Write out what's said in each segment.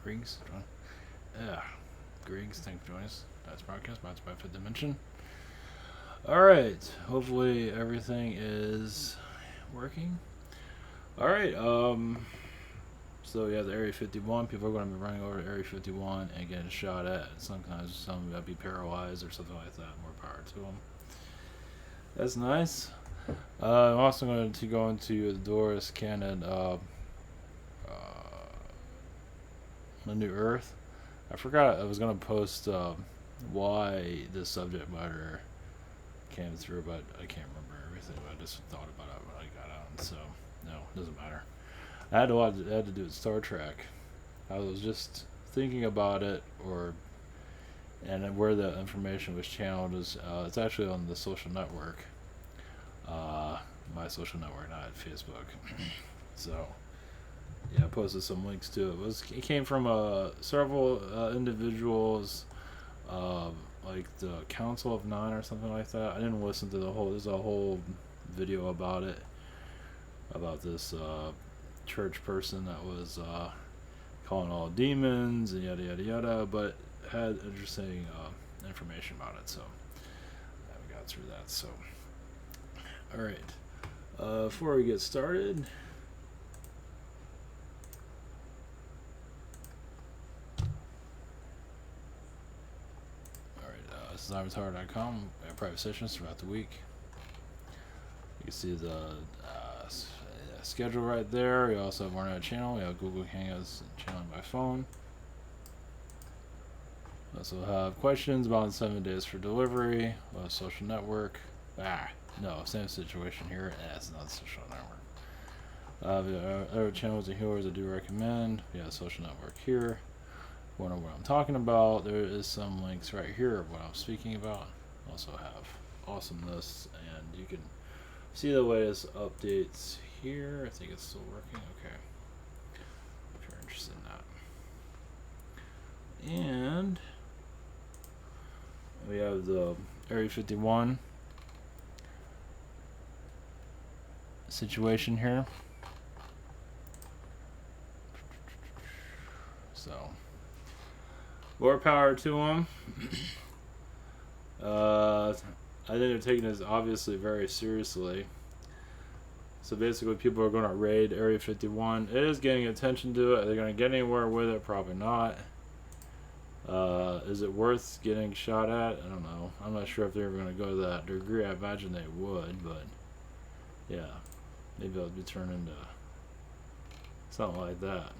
Greeks. Yeah, Greeks. Thanks for joining us. That's broadcast brought to you by Fifth Dimension. All right. Hopefully everything is working. All right. So yeah, the Area 51. People are going to be running over to Area 51 and getting shot at. Sometimes some will be paralyzed or something like that. More power to them. That's nice. I'm also going to go into the Dolores canon. The New Earth. I forgot I was gonna post why this subject matter came through, but I can't remember everything. I just thought about it when I got out, so no, it doesn't matter. I had to watch. I had to do it Star Trek. I was just thinking about it, and where the information was channeled is it's actually on the social network, my social network, not Facebook. So. Yeah, I posted some links to it. It came from several individuals, like the Council of Nine or something like that. I didn't listen to the whole. There's a whole video about it, about this church person that was calling all demons and yada yada yada, but had interesting information about it. So I haven't got through that. So all right, before we get started. This is avatar.com. We have private sessions throughout the week. You can see the schedule right there. We also have our channel. We have Google Hangouts channeling by phone. We also have questions about 7 days for delivery. We have social network. No, same situation here. It's not social network. The other channels and healers I do recommend. We have social network here. Want to know what I'm talking about, there is some links right here of what I'm speaking about. Also have awesomeness, and you can see the latest updates here. I think it's still working. Okay, if you're interested in that. And we have the Area 51 situation here. So more power to them. I think they're taking this obviously very seriously. So basically, people are going to raid Area 51. It is getting attention to it. Are they going to get anywhere with it? Probably not. Is it worth getting shot at? I don't know. I'm not sure if they're ever going to go to that degree. I imagine they would, but yeah, maybe it'll be turned into something like that.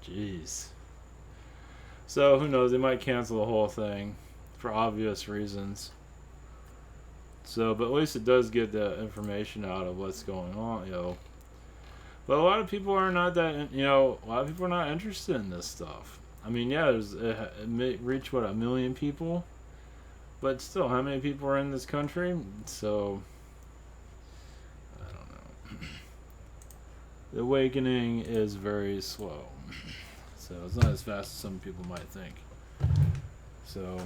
Jeez. So who knows? They might cancel the whole thing for obvious reasons. So, but at least it does get the information out of what's going on, But a lot of people are not that, a lot of people are not interested in this stuff. I mean, yeah, it may reach 1 million people, but still, how many people are in this country? So, I don't know. The awakening is very slow. So it's not as fast as some people might think. So,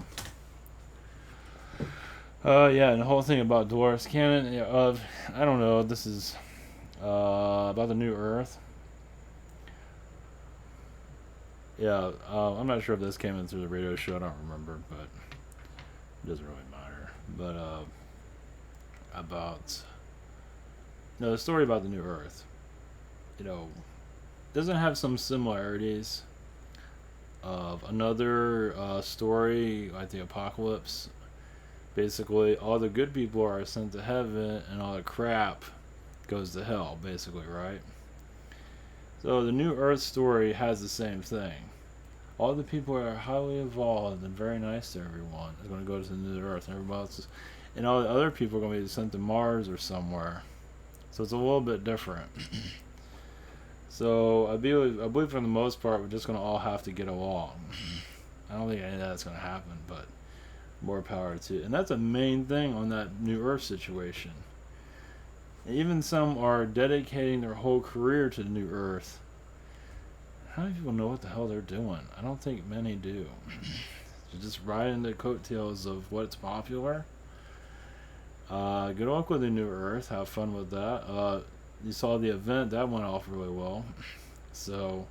yeah, and the whole thing about Dolores Cannon, I don't know, this is about the New Earth. Yeah, I'm not sure if this came in through the radio show, I don't remember, but it doesn't really matter. But, the story about the New Earth, doesn't have some similarities of another story like the apocalypse. Basically, all the good people are sent to heaven and all the crap goes to hell, basically, right? So the New Earth story has the same thing. All the people are highly evolved and very nice to everyone are going to go to the New Earth, and everybody else and all the other people are going to be sent to Mars or somewhere. So it's a little bit different. So I believe for the most part we're just going to all have to get along. I don't think any of that's going to happen, but more power to. And that's a main thing on that New Earth situation. And even some are dedicating their whole career to the New Earth. How many people know what the hell they're doing? I don't think many do. They're just riding the coattails of what's popular. Good luck with the New Earth. Have fun with that. you saw the event that went off really well. So,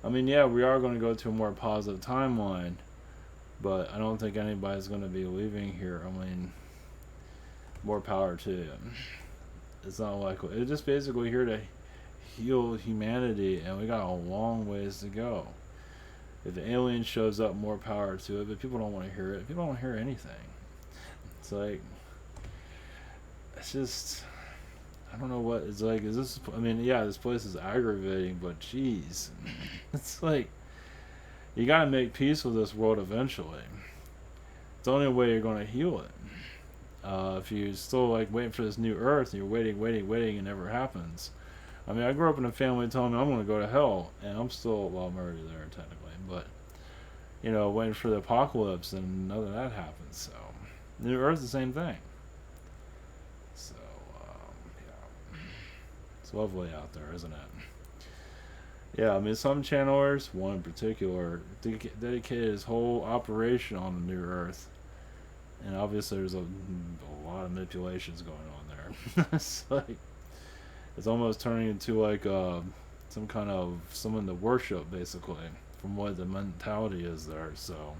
I mean, yeah, we are going to go to a more positive timeline, but I don't think anybody's going to be leaving here. I mean, more power to you. It's not like it's just basically here to heal humanity, and we got a long ways to go. If the alien shows up, more power to it, but people don't want to hear it. People don't want to hear anything. It's like, it's just, I don't know what it's like. Is this? I mean, yeah, this place is aggravating, but jeez, it's like you gotta make peace with this world eventually. It's the only way you're gonna heal it. If you still like waiting for this new Earth, and you're waiting, waiting, waiting, and it never happens. I mean, I grew up in a family telling me I'm gonna go to hell, and I'm still, well, I'm already there technically, but waiting for the apocalypse, and none of that happens. So, new Earth, the same thing. So, yeah. It's lovely out there, isn't it? Yeah, I mean, some channelers, one in particular, dedicated his whole operation on the new Earth. And obviously there's a lot of manipulations going on there. It's like, it's almost turning into like some kind of someone to worship, basically, from what the mentality is there. So,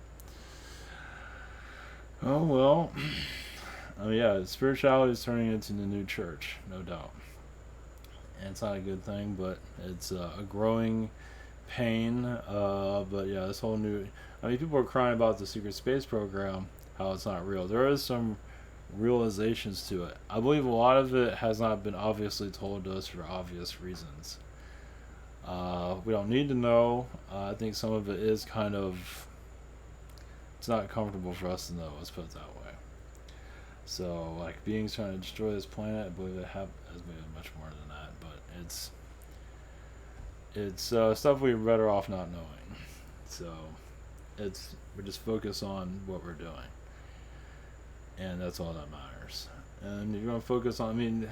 oh well. I mean, yeah, spirituality is turning into the new church, no doubt. And it's not a good thing, but it's a growing pain. But yeah, this whole new. I mean, people are crying about the secret space program, how it's not real. There is some realizations to it. I believe a lot of it has not been obviously told to us for obvious reasons. We don't need to know. I think some of it is kind of. It's not comfortable for us to know. Let's put it that way. So, like, beings trying to destroy this planet, I believe it has maybe much more than that, but it's stuff we're better off not knowing. So, we just focus on what we're doing, and that's all that matters. And you're gonna focus on. I mean,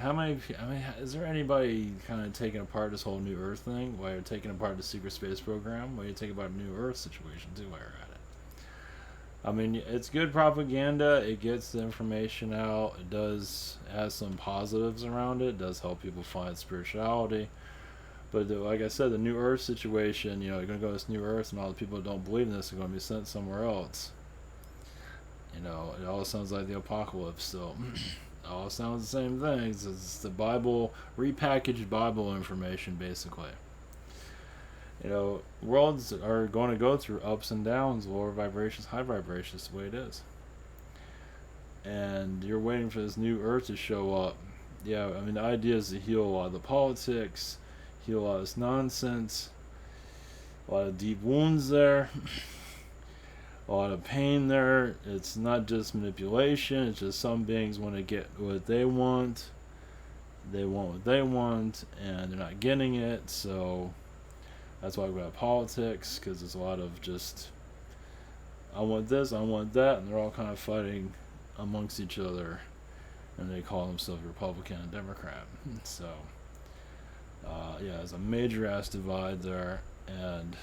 is there anybody kind of taking apart this whole New Earth thing? While you're taking apart the secret space program, while you're taking apart the New Earth situation too, while you're at it. I mean, it's good propaganda. It gets the information out. It has some positives around it. It does help people find spirituality. But like I said, the New Earth situation, you're going to go to this New Earth, and all the people who don't believe in this are going to be sent somewhere else. It all sounds like the apocalypse still. It all sounds the same thing. It's the Bible, repackaged Bible information, basically. Worlds are going to go through ups and downs, lower vibrations, high vibrations, the way it is. And you're waiting for this new Earth to show up. Yeah, I mean, the idea is to heal a lot of the politics, heal a lot of this nonsense, a lot of deep wounds there, a lot of pain there. It's not just manipulation, it's just some beings want to get what they want. They want what they want, and they're not getting it, so. That's why we have politics, because there's a lot of just, I want this, I want that, and they're all kind of fighting amongst each other, and they call themselves Republican and Democrat. So, yeah, there's a major ass divide there, and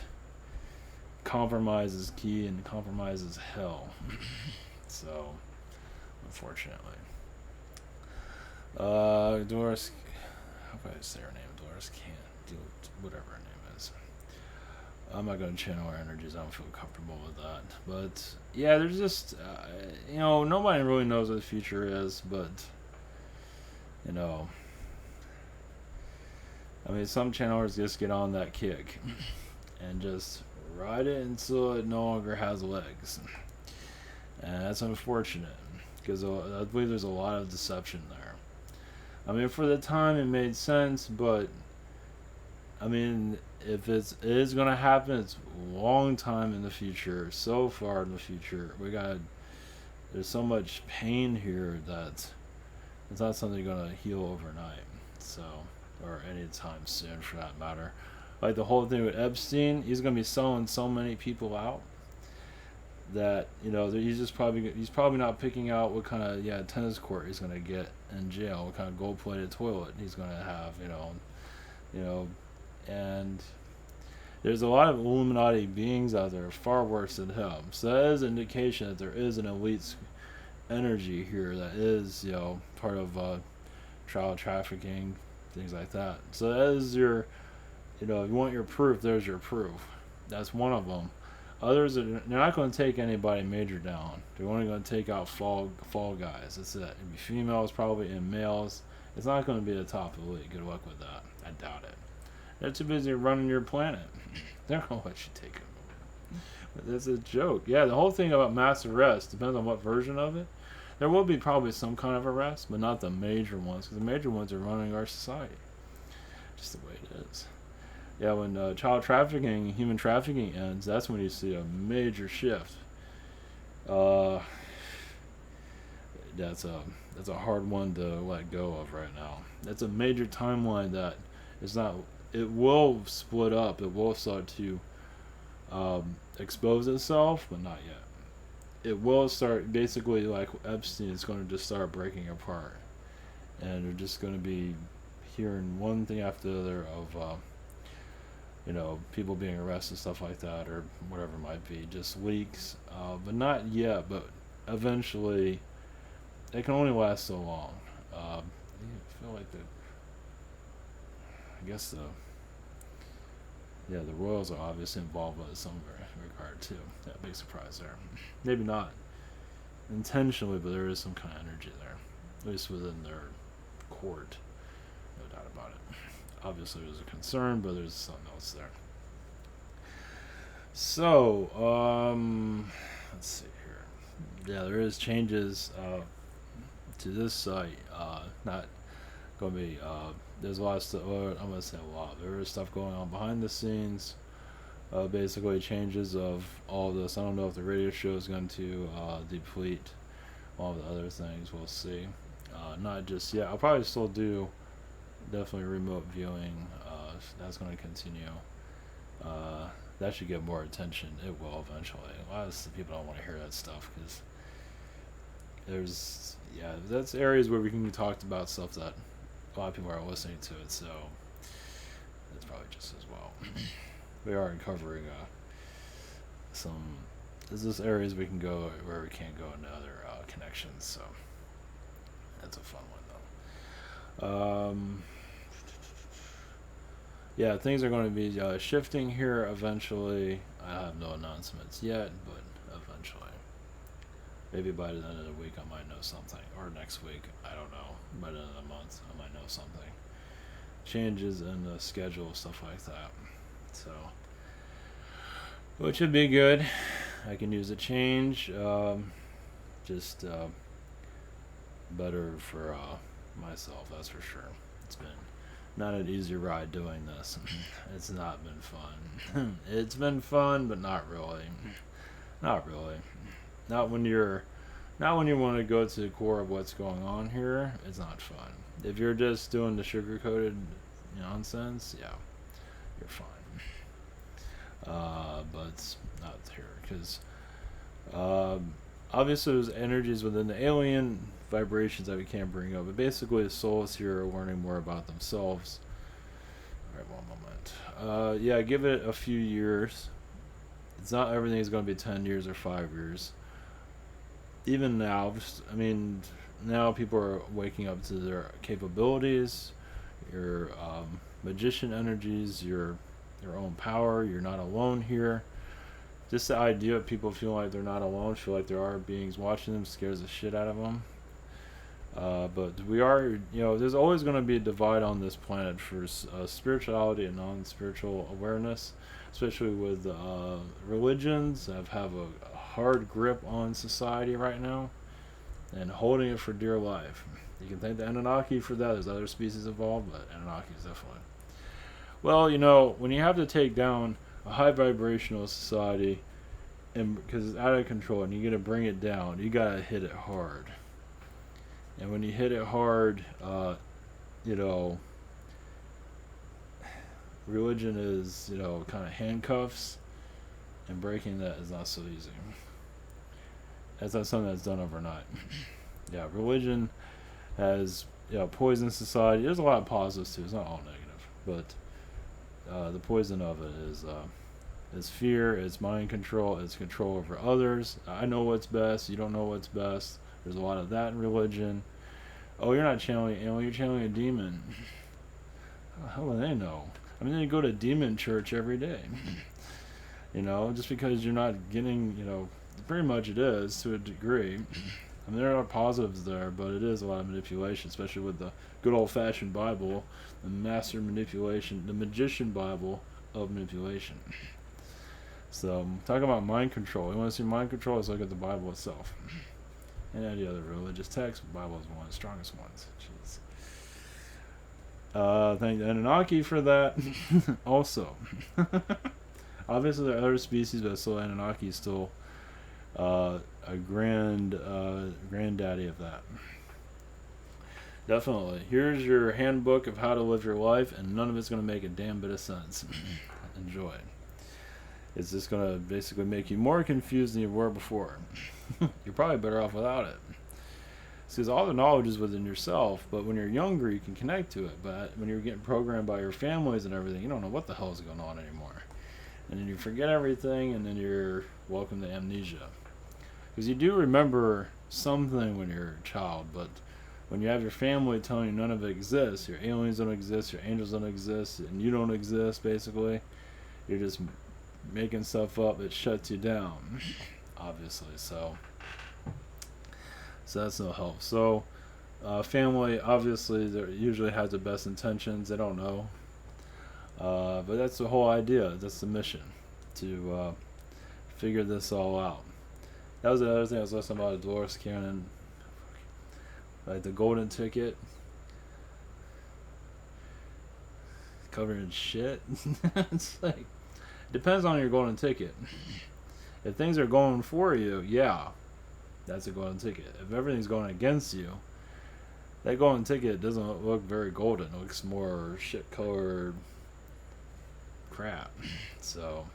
compromise is key, and compromise is hell. So, unfortunately. Dolores, how do I say her name? Dolores can't do whatever her name is. I'm not going to channel our energies. I don't feel comfortable with that. But, yeah, there's just, nobody really knows what the future is. But, I mean, some channelers just get on that kick and just ride it until it no longer has legs. And that's unfortunate, because I believe there's a lot of deception there. I mean, for the time it made sense, but, I mean, if it is going to happen, it's a long time in the future, so far in the future. There's so much pain here that it's not something you're going to heal overnight, so, or anytime soon for that matter. Like the whole thing with Epstein, he's going to be selling so many people out that, he's probably not picking out what kind of, tennis court he's going to get in jail, what kind of gold-plated toilet he's going to have, and there's a lot of Illuminati beings out there far worse than him. So that is an indication that there is an elite energy here that is, part of child trafficking, things like that. So that is your, if you want your proof, there's your proof. That's one of them. Others are, they're not going to take anybody major down. They're only going to take out fall guys. That's it. It'd be females probably and males. It's not going to be the top of the league. Good luck with that. I doubt it. They're too busy running your planet. They're going to let you take them over. But that's a joke. Yeah, the whole thing about mass arrest depends on what version of it. There will be probably some kind of arrest, but not the major ones, because the major ones are running our society. Just the way it is. Yeah, when child trafficking, human trafficking ends, that's when you see a major shift. That's a hard one to let go of right now. That's a major timeline that is not. It will split up. It will start to expose itself, but not yet. It will start basically like Epstein. It's going to just start breaking apart, and they're just going to be hearing one thing after the other of people being arrested, stuff like that, or whatever it might be, just leaks, but not yet, but eventually, it can only last so long. I feel like the Royals are obviously involved in some regard too. Yeah, big surprise there. Maybe not intentionally, but there is some kind of energy there, at least within their court. No doubt about it. Obviously, there's a concern, but there's something else there. So, let's see here. Yeah, there is changes to this site. Not going to be. There's a lot of stuff. I'm going to say a lot. There is stuff going on behind the scenes. Basically, changes of all of this. I don't know if the radio show is going to deplete all the other things. We'll see. Not just yet. I'll probably still do. Definitely remote viewing. That's going to continue. That should get more attention. It will eventually. A lot of people don't want to hear that stuff because that's areas where we can talk about stuff that a lot of people are listening to it. So that's probably just as well. We are uncovering some. There's just areas we can go where we can't go into other connections. So that's a fun one though. Yeah, things are going to be shifting here eventually. I have no announcements yet, but eventually. Maybe by the end of the week I might know something. Or next week, I don't know. By the end of the month, I might know something. Changes in the schedule, stuff like that. So, which would be good. I can use a change. Just better for myself, that's for sure. It's been not an easy ride doing this. It's not been fun. It's been fun, but not really. Not really. Not when you want to go to the core of what's going on here. It's not fun. If you're just doing the sugar-coated nonsense, yeah, you're fine. But it's not here because obviously there's energies within the alien vibrations that we can't bring up. But basically, the souls here are learning more about themselves. All right, one moment. Yeah, give it a few years. It's not everything is going to be 10 years or 5 years. Even now, now people are waking up to their capabilities, your magician energies, your own power. You're not alone here. Just the idea of people feeling like they're not alone, feel like there are beings watching them, scares the shit out of them. But we are, there's always going to be a divide on this planet for spirituality and non-spiritual awareness, especially with religions that have a hard grip on society right now and holding it for dear life. You can thank the Anunnaki for that. There's other species involved, but Anunnaki is definitely. Well, when you have to take down a high vibrational society, and because it's out of control, and you got to bring it down, you got to hit it hard. And when you hit it hard, religion is, kind of handcuffs, and breaking that is not so easy. That's not something that's done overnight. Yeah, religion has, poisoned society. There's a lot of positives too. It's not all negative, but the poison of it is fear, it's mind control, it's control over others. I know what's best. You don't know what's best. There's a lot of that in religion. Oh, you're not channeling an alien, you're channeling a demon. How do they know? I mean, they go to demon church every day. Just because you're not getting, pretty much it is to a degree. I mean, there are positives there, but it is a lot of manipulation, especially with the good old-fashioned Bible, the master manipulation, the magician Bible of manipulation. So, talking about mind control. You want to see mind control? Let's look at the Bible itself. And any other religious text, the Bible is one of the strongest ones. Jeez. Thank the Anunnaki for that. Also. Obviously, there are other species, but still Anunnaki is still a granddaddy of that. Definitely. Here's your handbook of how to live your life, and none of it's going to make a damn bit of sense. Enjoy. It's just going to basically make you more confused than you were before. You're probably better off without it. Because all the knowledge is within yourself, but when you're younger, you can connect to it. But when you're getting programmed by your families and everything, you don't know what the hell is going on anymore. And then you forget everything, and then you're welcome to amnesia. Because you do remember something when you're a child, but when you have your family telling you none of it exists, your aliens don't exist, your angels don't exist, and you don't exist, basically, you're just making stuff up. It shuts you down, obviously. So that's no help. So family, obviously, usually has the best intentions. They don't know. But that's the whole idea. That's the mission, to figure this all out. That was the other thing I was listening about Dolores Cannon, like the golden ticket, covered in shit. It's like, it depends on your golden ticket. If things are going for you, yeah, that's a golden ticket. If everything's going against you, that golden ticket doesn't look very golden. It looks more shit-colored crap. So,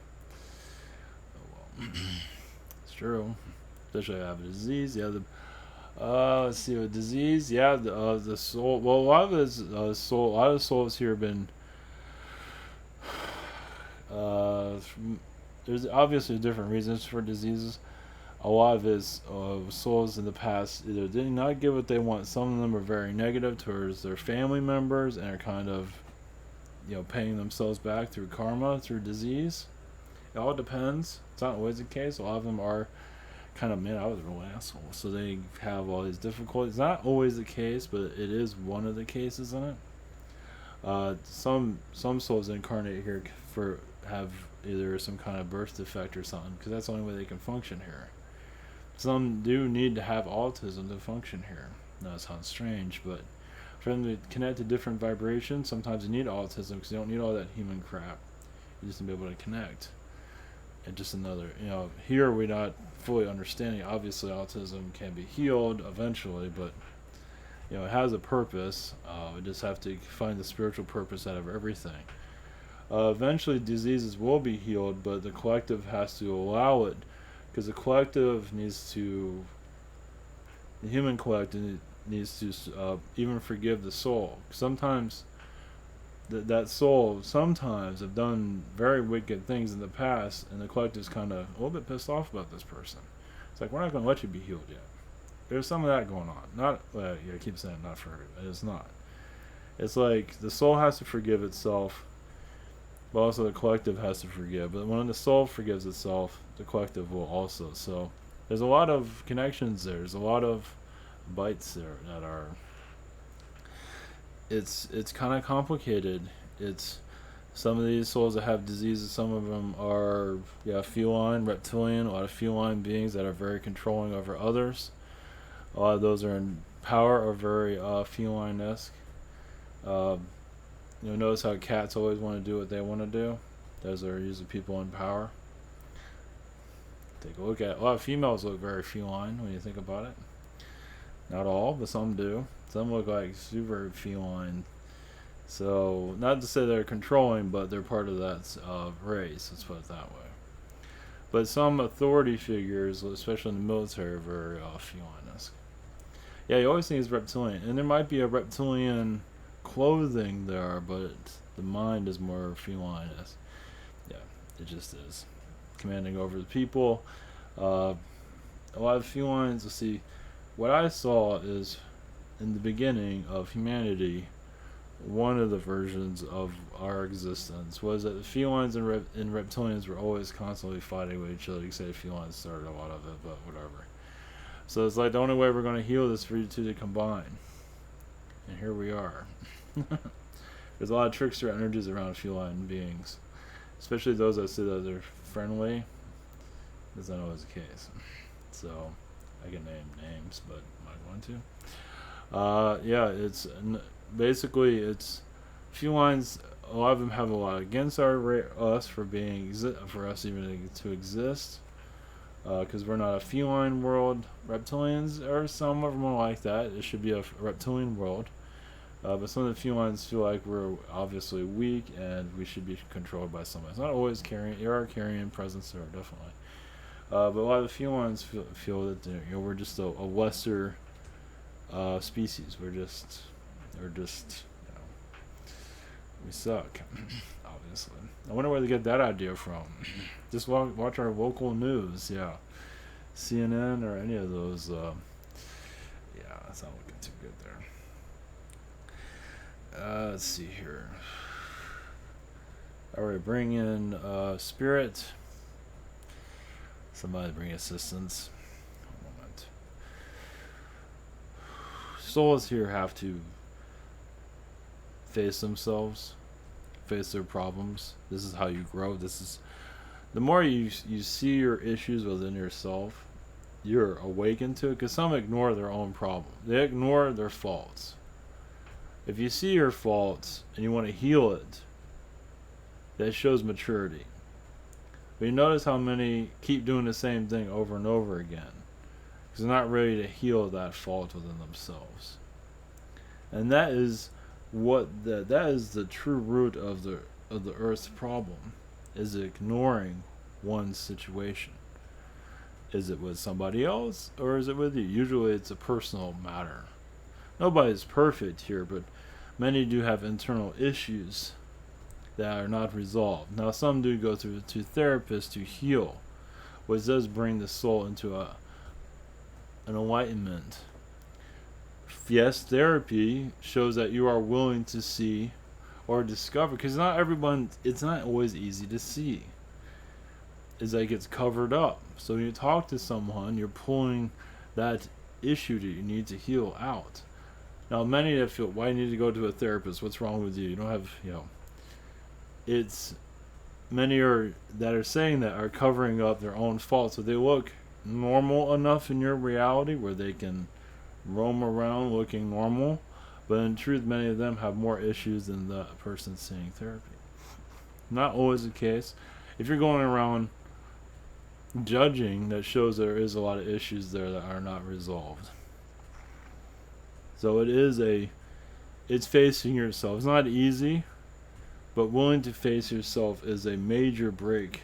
oh well. It's true. Especially if I have a disease. Yeah, let's see, a disease. Yeah, the soul. Well, a lot of this soul. A lot of the souls here have been. There's obviously different reasons for diseases. A lot of his souls in the past either did not get what they want. Some of them are very negative towards their family members and are kind of, paying themselves back through karma, through disease. It all depends. It's not always the case. A lot of them are kind of, man, I was a real asshole. So they have all these difficulties. Not always the case, but it is one of the cases in it. Some souls incarnate here have either some kind of birth defect or something, because that's the only way they can function here. Some do need to have autism to function here. Now, it sounds strange, but for them to connect to different vibrations, sometimes you need autism because you don't need all that human crap. You just need to be able to connect. And just another, here we're not fully understanding. Obviously, autism can be healed eventually, but it has a purpose. We just have to find the spiritual purpose out of everything. Eventually, diseases will be healed, but the collective has to allow it, because the human collective needs to even forgive the soul. Sometimes that soul sometimes have done very wicked things in the past, and the collective's kind of a little bit pissed off about this person. It's like, we're not going to let you be healed yet. There's some of that going on. Not, I keep saying not for everybody. It's not. It's like the soul has to forgive itself, but also the collective has to forgive. But when the soul forgives itself, the collective will also. So there's a lot of connections there. There's a lot of bites there that are. It's kind of complicated. It's some of these souls that have diseases. Some of them are feline, reptilian. A lot of feline beings that are very controlling over others. A lot of those are in power or very feline-esque. Notice how cats always want to do what they want to do. Those are usually people in power. Take a look at it. A lot of females look very feline when you think about it. Not all, but some do. Some look like super feline. So, not to say they're controlling, but they're part of that race. Let's put it that way. But some authority figures, especially in the military, are very feline-esque. Yeah, you always think it's reptilian. And there might be a reptilian clothing there, but the mind is more feline-esque. Yeah, it just is. Commanding over the people. A lot of felines, what I saw is, in the beginning of humanity, one of the versions of our existence was that the felines and reptilians were always constantly fighting with each other. You could say felines started a lot of it, but whatever. So it's like the only way we're going to heal this for you two to combine. And here we are. There's a lot of trickster energies around feline beings, especially those that say that they're friendly. That's not always the case. So I can name names, but am I going to? Yeah, basically it's felines. A lot of them have a lot against us for for us even to exist, because we're not a feline world. Reptilians are some of them are like that. It should be a reptilian world. But some of the felines feel like we're obviously weak and we should be controlled by somebody. It's not always carrying. There are carrying presence there, definitely. But a lot of the felines feel that we're just a lesser species. We're just we suck. Obviously, I wonder where they get that idea from. Just watch our local news, yeah, CNN or any of those. Yeah, that's not looking too good there. Let's see here. Alright, bring in spirit. Somebody bring assistance. One moment. Souls here have to face themselves, face their problems. This is how you grow. This is the more you see your issues within yourself, you're awakened to it. Because some ignore their own problem. They ignore their faults. If you see your faults and you want to heal it, that shows maturity. But you notice how many keep doing the same thing over and over again because they're not ready to heal that fault within themselves. And that is that is the true root of the Earth's problem, is ignoring one's situation. Is it with somebody else or is it with you? Usually it's a personal matter. Nobody's perfect here, but many do have internal issues that are not resolved. Now, some do go to therapists to heal, which does bring the soul into an enlightenment. Yes, therapy shows that you are willing to see or discover, because it's not always easy to see. It's like it's covered up. So when you talk to someone, you're pulling that issue that you need to heal out. Now, many that feel, why do you need to go to a therapist? What's wrong with you? You don't have, it's many that are saying that are covering up their own faults, so they look normal enough in your reality where they can roam around looking normal, but in truth, many of them have more issues than the person seeing therapy. Not always the case. If you're going around judging, that shows there is a lot of issues there that are not resolved. So it's facing yourself. It's not easy, but willing to face yourself is a major break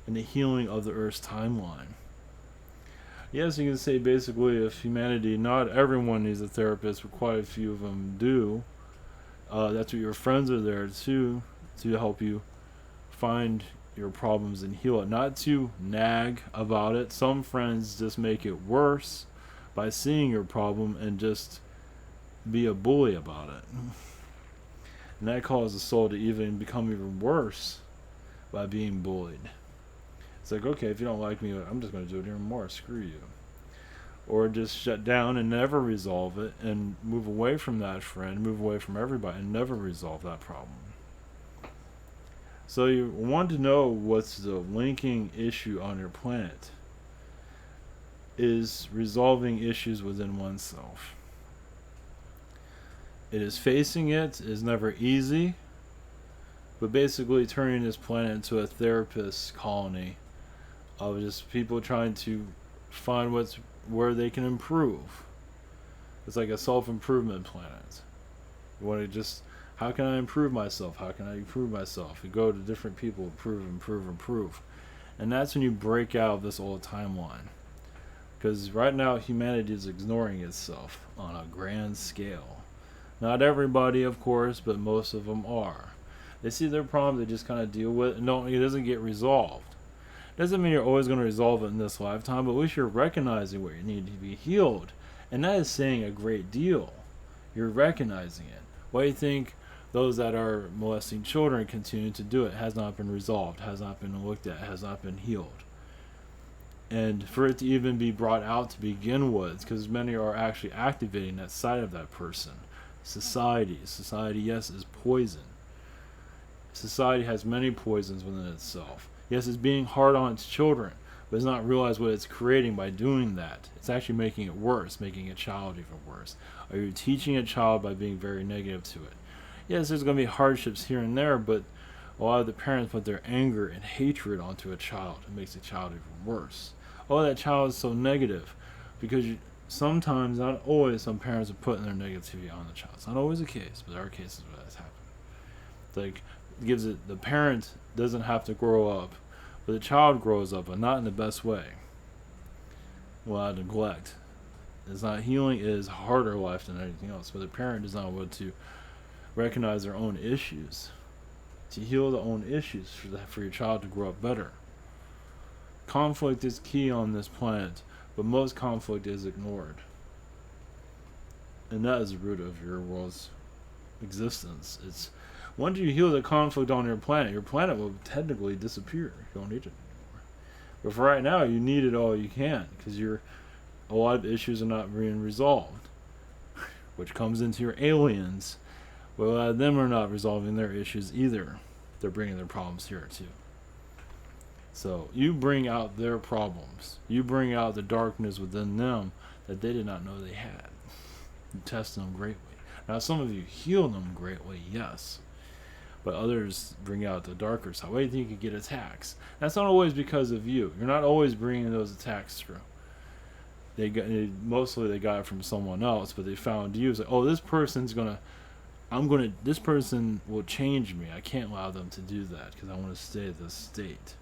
in the healing of the Earth's timeline. Yes, you can say basically if humanity, not everyone needs a therapist, but quite a few of them do. That's what your friends are there to help you find your problems and heal it. Not to nag about it. Some friends just make it worse by seeing your problem and just be a bully about it. And that causes the soul to even become even worse by being bullied. It's like, okay, if you don't like me, I'm just going to do it even more. Screw you. Or just shut down and never resolve it and move away from that friend, move away from everybody and never resolve that problem. So you want to know what's the linking issue on your planet is resolving issues within oneself. It is facing it is never easy, but basically turning this planet into a therapist colony of just people trying to find where they can improve. It's like a self-improvement planet. You want to just, how can I improve myself? How can I improve myself? You go to different people, improve. And that's when you break out of this old timeline. Because right now humanity is ignoring itself on a grand scale. Not everybody, of course, but most of them are. They see their problem, they just kind of deal with it, and it doesn't get resolved. Doesn't mean you're always going to resolve it in this lifetime, but at least you're recognizing where you need to be healed. And that is saying a great deal. You're recognizing it. Why do you think those that are molesting children continue to do it. Has not been resolved, has not been looked at, has not been healed. And for it to even be brought out to begin with, because many are actually activating that side of that person. Society, yes, is poison. Society has many poisons within itself. Yes, it's being hard on its children, but it's not realized what it's creating by doing that. It's actually making it worse, making a child even worse. Are you teaching a child by being very negative to it? Yes, there's going to be hardships here and there, but a lot of the parents put their anger and hatred onto a child. It makes the child even worse. Oh, that child is so negative. Because sometimes, not always, some parents are putting their negativity on the child. It's not always the case, but there are cases where that's happened. Like, the parent doesn't have to grow up, but the child grows up, but not in the best way. Well, neglect. It's not healing, it is harder life than anything else. But the parent is not able to recognize their own issues, to heal their own issues for your child to grow up better. Conflict is key on this planet, but most conflict is ignored. And that is the root of your world's existence. It's once you heal the conflict on your planet will technically disappear. You don't need it anymore. But for right now, you need it all you can, because a lot of issues are not being resolved, which comes into your aliens. Well, a lot of them are not resolving their issues either. They're bringing their problems here too. So you bring out their problems. You bring out the darkness within them that they did not know they had. You test them greatly. Now, some of you heal them greatly, yes. But others bring out the darker side. Why do you think you get attacks? That's not always because of you. You're not always bringing those attacks through. Mostly they got it from someone else, but they found you. It's like, oh, this person will change me. I can't allow them to do that because I want to stay at this state.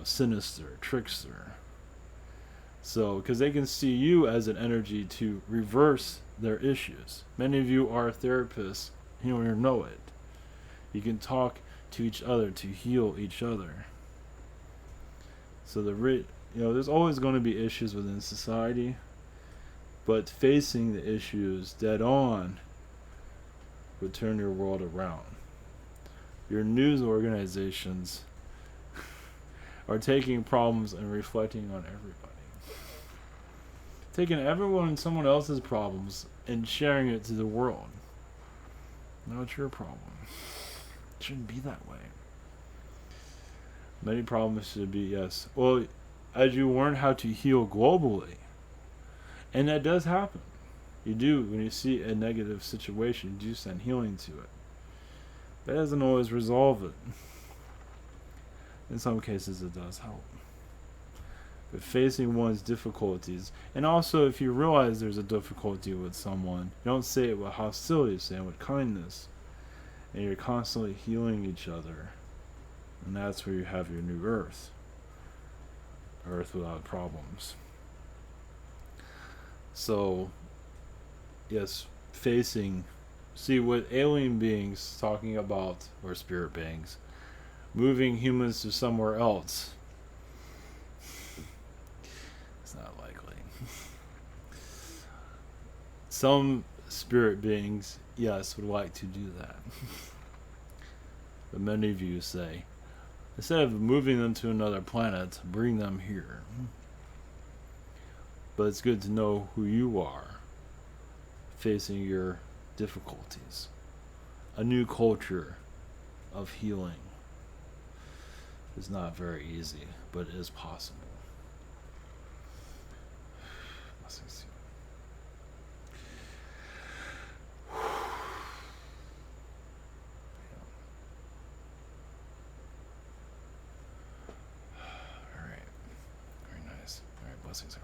Sinister, trickster. So, because they can see you as an energy to reverse their issues. Many of you are therapists. You don't even know it. You can talk to each other to heal each other. So there's always going to be issues within society, but facing the issues dead on would turn your world around. Your news organizations are taking problems and reflecting on everybody. Taking everyone and someone else's problems and sharing it to the world. No, it's your problem. It shouldn't be that way. Many problems should be, yes. Well, as you learn how to heal globally, and that does happen. You do, when you see a negative situation, you do send healing to it. That doesn't always resolve it. In some cases, it does help. But facing one's difficulties, and also if you realize there's a difficulty with someone, you don't say it with hostility, say it with kindness. And you're constantly healing each other. And that's where you have your new earth. Earth without problems. So, yes, see what alien beings talking about, or spirit beings, moving humans to somewhere else. It's not likely. Some spirit beings, yes, would like to do that. But many of you say, instead of moving them to another planet, bring them here. But it's good to know who you are facing your difficulties. A new culture of healing is not very easy, but it is possible. Blessings. All right. Very nice. All right, blessings.